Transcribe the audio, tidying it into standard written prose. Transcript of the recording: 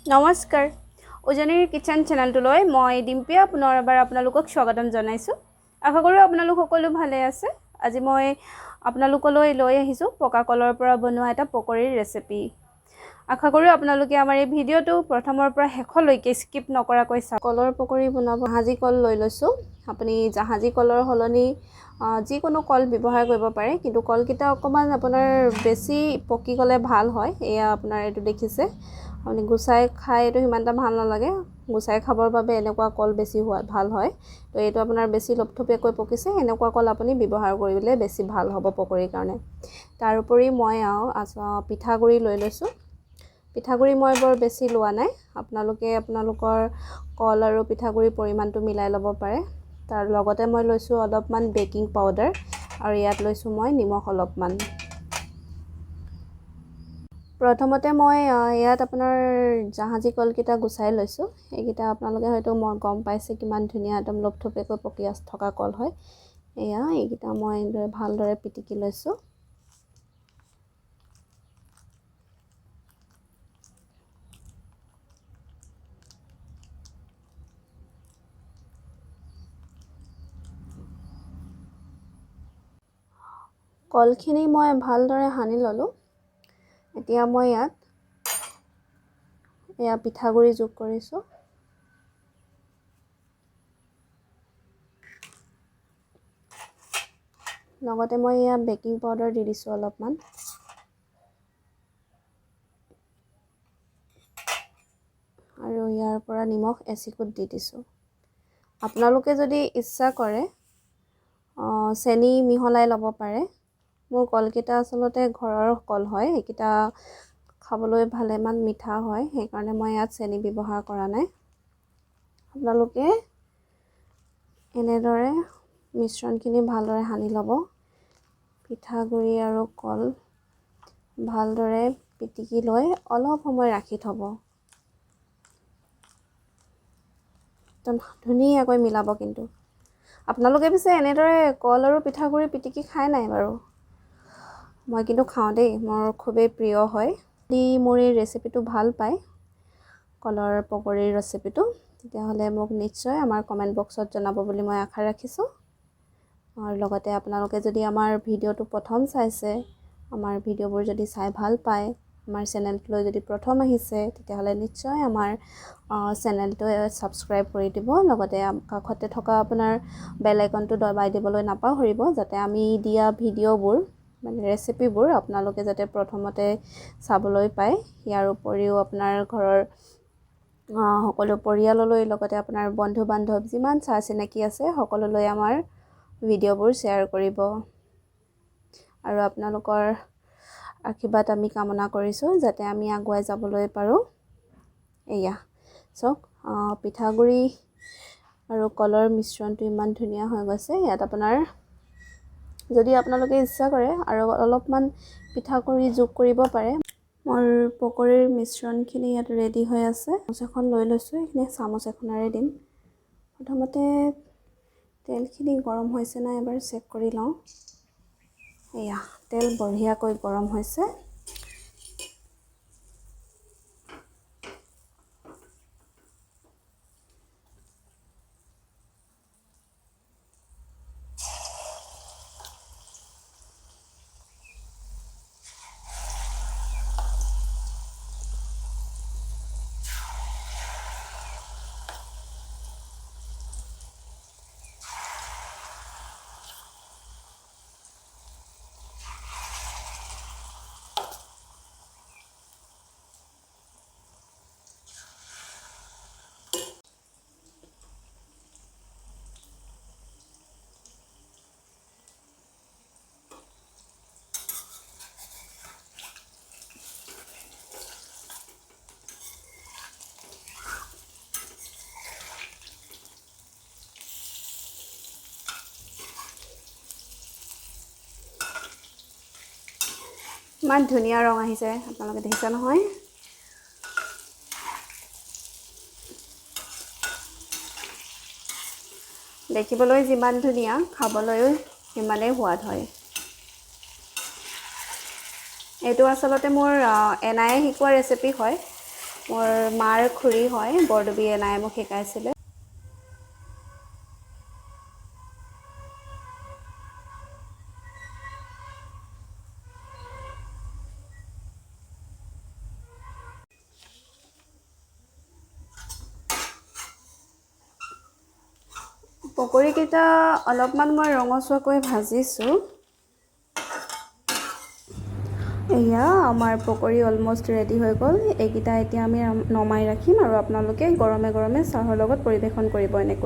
নমস্কাৰ উজনিৰ কিচেন চেনেলটোলৈ মই ডিম্পিয়া পুনৰ এবাৰ আপোনালোকক স্বাগতম জনাইছো আশা কৰো আপোনালোক সকলো ভালে আছে আজি মই আপোনালোকলৈ লৈ আহিছো পকা কলৰ পৰা বনোৱা এটা পকৰীৰ ৰেচিপি আশা কৰো আপোনালোকে আমাৰ এই ভিডিওটো প্ৰথমৰ পৰা শেষলৈকে স্কিপ নকৰাকৈ চাওক কলৰ পকৰী বনাব জাহাজী কল লৈ লৈছো আপুনি জাহাজী কলৰ হলনি যিকোনো কল ব্যৱহাৰ কৰিব পাৰে কিন্তু কলকিটা অকমান আপোনাৰ বেছি পকি গলে ভাল হয় এয়া আপোনাৰ এটো দেখিছে আপুনি গুছাই খাই এটো হিমানটা ভাল নালাগে গুছাই খাবৰ বাবে এনেকুৱা কল বেছি ভাল হয় তো এটো আপোনাৰ বেছি লপথপেকৈ পকিছে এনেকুৱা কল আপুনি ব্যৱহাৰ কৰিলে বেছি ভাল হ'ব পকৰীৰ কাৰণে তাৰ উপৰি মই পিঠাগুৰি লৈ লৈছো পিঠাগুৰি মই বৰ বেছি লোৱা নাই আপোনালোকে আপোনালোকৰ কল আৰু পিঠাগুৰি পৰিমাণটো মিলাই ল'ব পাৰে তাৰ লগতে মই লৈছো অলপমান বেকিং পাউডাৰ আৰু ইয়াত লৈছো মই নিমখ অলপমান প্ৰথমতে মই ইয়াত আপোনাৰ জাহাজী কলকিটা গুছাই লৈছো এইকিটা আপোনালোকে হয়তো মই গম পাইছে কিমান ধুনিয়া একদম লপথপেকৈ পকি থকা কল হয় এয়া এইকিটা মই ভালদৰে পিটিকি লৈছো কলখিনি মই ভালদৰে হানি ললো এতিয়া মই ইয়াত পিঠাগুৰি যোগ কৰিছো লগতে মই ইয়াত বেকিং পাউডাৰ দি দিছো অলপমান আৰু ইয়াৰ পৰা নিমখ এচিকুট দি দিছো আপোনালোকে যদি ইচ্ছা কৰে চেনি মিহলাই ল'ব পাৰে মোৰ কলকিটা আসলতে ঘৰৰ কল হয় এইকিটা খাবলৈ ভালেমান মিঠা হয় সেইকাৰণে মই ইয়াত চেনি ব্যৱহাৰ কৰা নাই আপোনালোকে এনেদৰে মিশ্ৰণখিনি ভালদৰে হানি ল'ব পিঠাগুৰি আৰু কল ভালদৰে পিটিকি লৈ অলপ সময় ৰাখি থব ধুনীয়াকৈ মিলাব কিন্তু আপোনালোকে পিছে এনেদৰে কল আৰু পিঠাগুৰি পিটিকি খাই নাই বাৰু মই কিন্তু খাওঁ দেই মোৰ খুবেই প্ৰিয় হয় যদি মোৰ এই ৰেচিপিটো ভাল পায় কলৰ পকৰীৰ ৰেচিপিটো তেতিয়াহ'লে মোক নিশ্চয় আমাৰ কমেন্ট বক্সত জনাব বুলি মই আশা ৰাখিছো আৰু লগতে আপোনালোকে যদি আমাৰ ভিডিওটো প্ৰথম চাইছে আমাৰ ভিডিওবোৰ যদি চাই ভাল পায় আমাৰ চেনেলটোলৈ যদি প্ৰথম আহিছে তেতিয়াহ'লে নিশ্চয় আমাৰ চেনেলটো সাবস্ক্ৰাইব কৰি দিব লগতে কাষতে থকা আপোনাৰ বেল আইকনটো দবাই দিবলৈ নাপাহৰিব যাতে আমি দিয়া ভিডিওবোৰ মানে ৰেচিপিবোৰ আপোনালোকে যাতে প্ৰথমতে চাবলৈ পায় ইয়াৰ উপৰিও আপোনাৰ ঘৰৰ সকলো পৰিয়াললৈ লগতে আপোনাৰ বন্ধু বান্ধৱ যিমান চিনাকি আছে সকলোলৈ আমাৰ ভিডিওবোৰ শ্বেয়াৰ কৰিব আৰু আপোনালোকৰ আশীৰ্বাদ আমি কামনা কৰিছো যাতে আমি আগুৱাই যাবলৈ পাৰো এয়া সক পিঠাগুৰি আৰু কলৰ মিশ্ৰণটো ইমান ধুনীয়া হৈ গৈছে ইয়াত আপোনাৰ যদি আপোনালোকে ইচ্ছা কৰে আৰু অলপমান পিঠাগুৰি যোগ কৰিব পাৰে মোৰ পকৰীৰ মিশ্ৰণখিনি ইয়াত ৰেডি হৈ আছে চামুচ এখন লৈ লৈছো এইখিনি চামুচ এখনেৰে দিম প্ৰথমতে তেলখিনি গৰম হৈছে না এবাৰ চেক কৰি লওঁ এয়া তেল বঢ়িয়াকৈ গৰম হৈছে ইমান ধুনীয়া ৰং আহিছে আপোনালোকে দেখিছে নহয় দেখিবলৈ যিমান ধুনীয়া খাবলৈও সিমানেই সোৱাদ হয় এইটো আসলতে মোৰ এনায়ে শিকোৱা ৰেচিপি হয় মোৰ মাৰ খুৰী হয়, বৰদবী এনাই মোক শিকাইছিলে। পকৰীকেইটা অলপমান মই ৰঙচুৱাকৈ ভাজিছোঁ। এয়া আমাৰ পকৰী অলমষ্ট ৰেডি হৈ গ'ল। এইকেইটা এতিয়া আমি নমাই ৰাখিম আৰু আপোনালোকে গৰমে গৰমে চাহৰ লগত পৰিৱেশন কৰিব এনেকৈ।